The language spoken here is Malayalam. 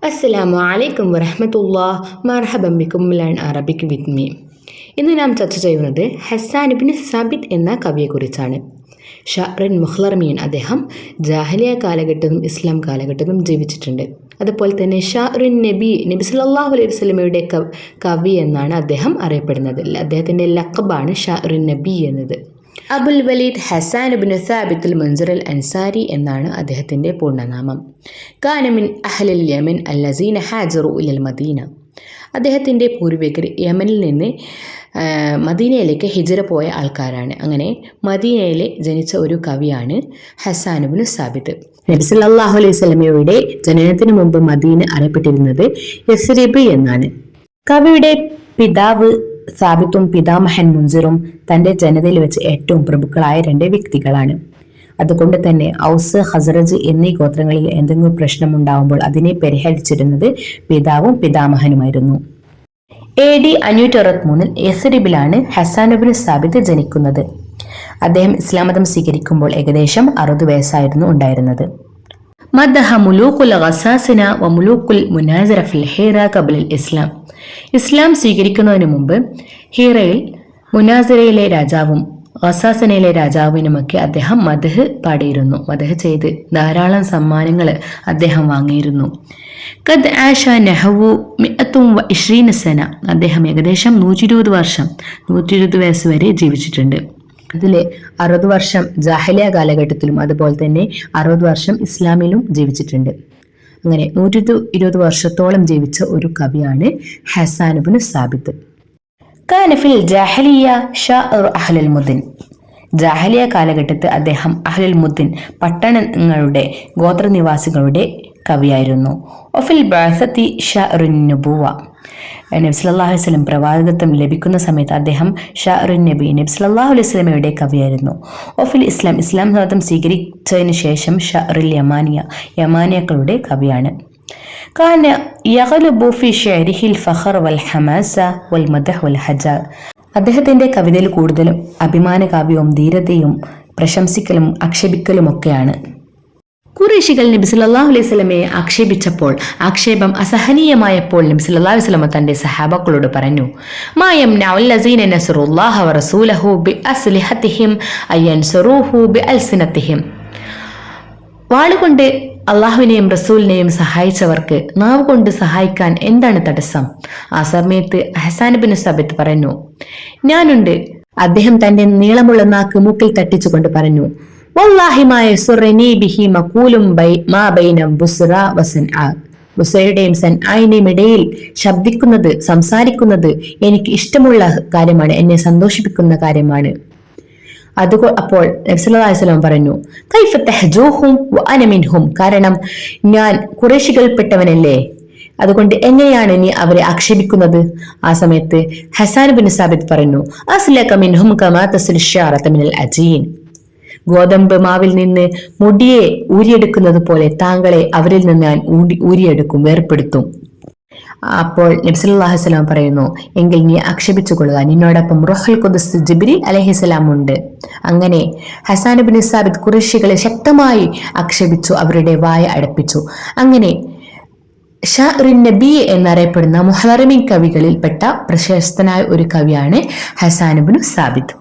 അസ്സലാമു അലൈക്കും വറഹ്മത്തുള്ളാഹി മർഹബൻ ബിക്കും ലേൺ അറബിക് വിത്ത് മീ. ഇന്ന് നാം ചർച്ച ചെയ്യുന്നത് ഹസ്സാൻ ഇബ്നു സാബിത്ത് എന്ന കവിയെക്കുറിച്ചാണ്. ഷഅറുൻ മുഖ്ലറമീൻ, അദ്ദേഹം ജാഹിലിയ കാലഘട്ടത്തിലും ഇസ്ലാം കാലഘട്ടത്തിലും ജീവിച്ചിട്ടുണ്ട്. അതുപോലെ തന്നെ ഷഅറുൻ നബി സല്ലല്ലാഹു അലൈഹി വസല്ലമയുടെ കവി എന്നാണ് അദ്ദേഹം അറിയപ്പെടുന്നത്. അദ്ദേഹത്തിൻ്റെ ലഖബാണ് ഷഅറുൻ നബി എന്നത്. അബുൽ വലീദ് ഹസ്സാൻ ഇബ്നു സാബിത്ത് അൽ മുൻസിർ അൽ അൻസാരി എന്നാണ് അദ്ദേഹത്തിൻ്റെ പൂർണ്ണനാമം. കാന മിൻ അഹ്ലിൽ യമൻ അല്ലസീന ഹാജറു ഇലൽ മദീന. അദ്ദേഹത്തിൻ്റെ പൂർവികർ യമനിൽ നിന്ന് മദീനയിലേക്ക് ഹിജ്റ പോയ ആൾക്കാരാണ്. അങ്ങനെ മദീനയിൽ ജനിച്ച ഒരു കവിയാണ് ഹസ്സാൻ ഇബ്നു സാബിത്ത്. നബി സല്ലല്ലാഹു അലൈഹി വസല്ലമയുടെ ജനനത്തിന് മുമ്പ് മദീന അറിയപ്പെട്ടിരുന്നത് യസ്രിബ് എന്നാണ്. കവിയുടെ പിതാവ് സാബിത്തും പിതാമഹൻ മുൻസിറും തൻ്റെ ജനതയിൽ വെച്ച് ഏറ്റവും പ്രമുഖങ്ങളായ രണ്ട് വ്യക്തികളാണ്. അതുകൊണ്ട് തന്നെ ഔസ്, ഖസ്റജ് എന്നീ ഗോത്രങ്ങളിൽ എന്തെങ്കിലും പ്രശ്നമുണ്ടാകുമ്പോൾ അതിനെ പരിഹരിച്ചിരുന്നത് പിതാവും പിതാമഹനുമായിരുന്നു. AD 563 യസ്രിബിലാണ് ഹസ്സാൻ ഇബ്നു സാബിത്ത് ജനിക്കുന്നത്. അദ്ദേഹം ഇസ്ലാം മതം സ്വീകരിക്കുമ്പോൾ ഏകദേശം 60 വയസ്സായിരുന്നു ഉണ്ടായിരുന്നത്. മദ്ദഹ മുലൂഖുൽ ഖസാസിന വ മുലൂഖുൽ മുനാസിറ ഫിൽ ഹീറ ഖബ്ല ഇസ്ലാം. ഇസ്ലാം സ്വീകരിക്കുന്നതിന് മുമ്പ് ഹീറയിൽ മുനാസിറയിലെ രാജാവും ഖസാസനയിലെ രാജാവിനുമൊക്കെ അദ്ദേഹം മദ്ഹ് പാടിയിരുന്നു. മദ്ഹ് ചെയ്ത് ധാരാളം സമ്മാനങ്ങൾ അദ്ദേഹം വാങ്ങിയിരുന്നു. ഖദ് ആഷ നഹവു 120 സന. അദ്ദേഹം ഏകദേശം 120 വയസ്സ് വരെ ജീവിച്ചിട്ടുണ്ട്. അതിൽ 60 വർഷം ജാഹിലിയ കാലഘട്ടത്തിലും അതുപോലെ തന്നെ 60 വർഷം ഇസ്ലാമിലും ജീവിച്ചിട്ടുണ്ട്. അങ്ങനെ 120 വർഷത്തോളം ജീവിച്ച ഒരു കവിയാണ് ഹസ്സാൻ ഇബ്നു സാബിത്ത്. കാന ഫിൽ ജാഹിലിയ ഷാഇർ അഹ്ലുൽ മുദ്ൻ. ജാഹിലിയ കാലഘട്ടത്തിൽ അദ്ദേഹം അഹ്ലുൽ മുദ്ൻ പട്ടണങ്ങളുടെ ഗോത്രനിവാസികളുടെ കവിയായിരുന്നു. ഒഫിൽ ബഅസത്തി ഷാഇറുൻ നുബുവ. നബി സല്ലല്ലാഹു അലൈഹി വസല്ലം പ്രവാചകത്വം ലഭിക്കുന്ന സമയത്ത് അദ്ദേഹം ഷാഇറുൻ നബി സല്ലല്ലാഹു അലൈഹി വസല്ലമയുടെ കവിയായിരുന്നു. ഒഫിൽ ഇസ്ലാം മതം സ്വീകരിച്ചതിന് ശേഷം ഷാഇറുൽ യമാനിയക്കളുടെ കവിയാണ്. കാന യഗ്ലുബു ഫി ശഅരിഹിൽ ഫഖർ വൽ ഹമാസ വൽ മദ്ഹ് വൽ ഹജാ. അദ്ദേഹത്തിന്റെ കവിതയിൽ കൂടുതലും അഭിമാന കാവ്യവും ധീരതയും പ്രശംസിക്കലും ആക്ഷേപിക്കലും ഒക്കെയാണ്. ഖുറൈശികൾ നബി സല്ലല്ലാഹു അലൈഹി വസല്ലമയെ ആക്ഷേപിച്ചപ്പോൾ, ആക്ഷേപം അസഹനീയമായപ്പോൾ നബി സല്ലല്ലാഹു അലൈഹി വസല്ലമ തന്റെ സഹാബാക്കളോട് പറഞ്ഞു, മാ യംനഉൽ ലസീന നസ്റുല്ലാഹ വ റസൂലഹു ബി അസ്ലിഹതിഹിം അയൻസുറൂഹു ബി അൽസിനതിഹിം. വാളുകൊണ്ട് അള്ളാഹുവിനെയും റസൂലിനെയും സഹായിച്ചവർക്ക് നാവ് കൊണ്ട് സഹായിക്കാൻ എന്താണ് തടസ്സം? ആ സമയത്ത് ഹസ്സാൻ ഇബ്നു സാബിത്ത് പറഞ്ഞു, ഞാനുണ്ട്. അദ്ദേഹം തന്റെ നീളമുള്ള നാക്ക് മൂക്കിൽ തട്ടിച്ചുകൊണ്ട് പറഞ്ഞു, വല്ലാഹി മാ യസുറനി ബിഹി മഖൂലും മാ ബൈന ബുസ്റ വ സൻആ. ബുസ്റയുടെയും സൻആയിന്റെയും ഇടയിൽ ശബ്ദിക്കുന്നത്, സംസാരിക്കുന്നത് എനിക്ക് ഇഷ്ടമുള്ള കാര്യമാണ്, എന്നെ സന്തോഷിപ്പിക്കുന്ന കാര്യമാണ്. അപ്പോൾ നബി സല്ലല്ലാഹു അലൈഹി വസല്ലം പറഞ്ഞു, കൈഫ തഹ്ജൂഹും വ അന മിൻഹും. കാരണം ഞാൻ ഖുറൈശികൾപ്പെട്ടവനല്ലേ, അതുകൊണ്ട് എങ്ങനെയാണ് നീ അവരെ ആക്ഷേപിക്കുന്നത്? ആ സമയത്ത് ഹസ്സാൻ ഇബ്നു സാബിത്ത് പറഞ്ഞു, അസ്ലക മിൻഹും കമാ തസ്ലു ശഅറത മിനൽ അജീൻ. ഗോതമ്പ് മാവിൽ നിന്ന് മുടിയെ ഊരിയെടുക്കുന്നത് പോലെ താങ്കളെ അവരിൽ നിന്ന് ഞാൻ ഊരിയെടുക്കും, വേർപ്പെടുത്തും. അപ്പോൾ നബി സല്ലല്ലാഹു അലൈഹി വസല്ലം പറയുന്നു, എങ്കിൽ നീ ആക്ഷേപിച്ചുകൊള്ളുക, നിന്നോടൊപ്പം റൂഹുൽ ഖുദ്സ് ജിബ്രീൽ അലൈഹിസ്സലാം ഉണ്ട്. അങ്ങനെ ഹസ്സാൻ ഇബ്നു സാബിത്ത് ഖുറൈശികളെ ശക്തമായി ആക്ഷേപിച്ചു, അവരുടെ വായ അടപ്പിച്ചു. അങ്ങനെ ഷാഇറുൻ നബി എന്നറിയപ്പെടുന്ന മുഹ്ലറമീൻ കവികളിൽപ്പെട്ട പ്രശസ്തനായ ഒരു കവിയാണ് ഹസ്സാൻ ഇബ്നു സാബിത്ത്.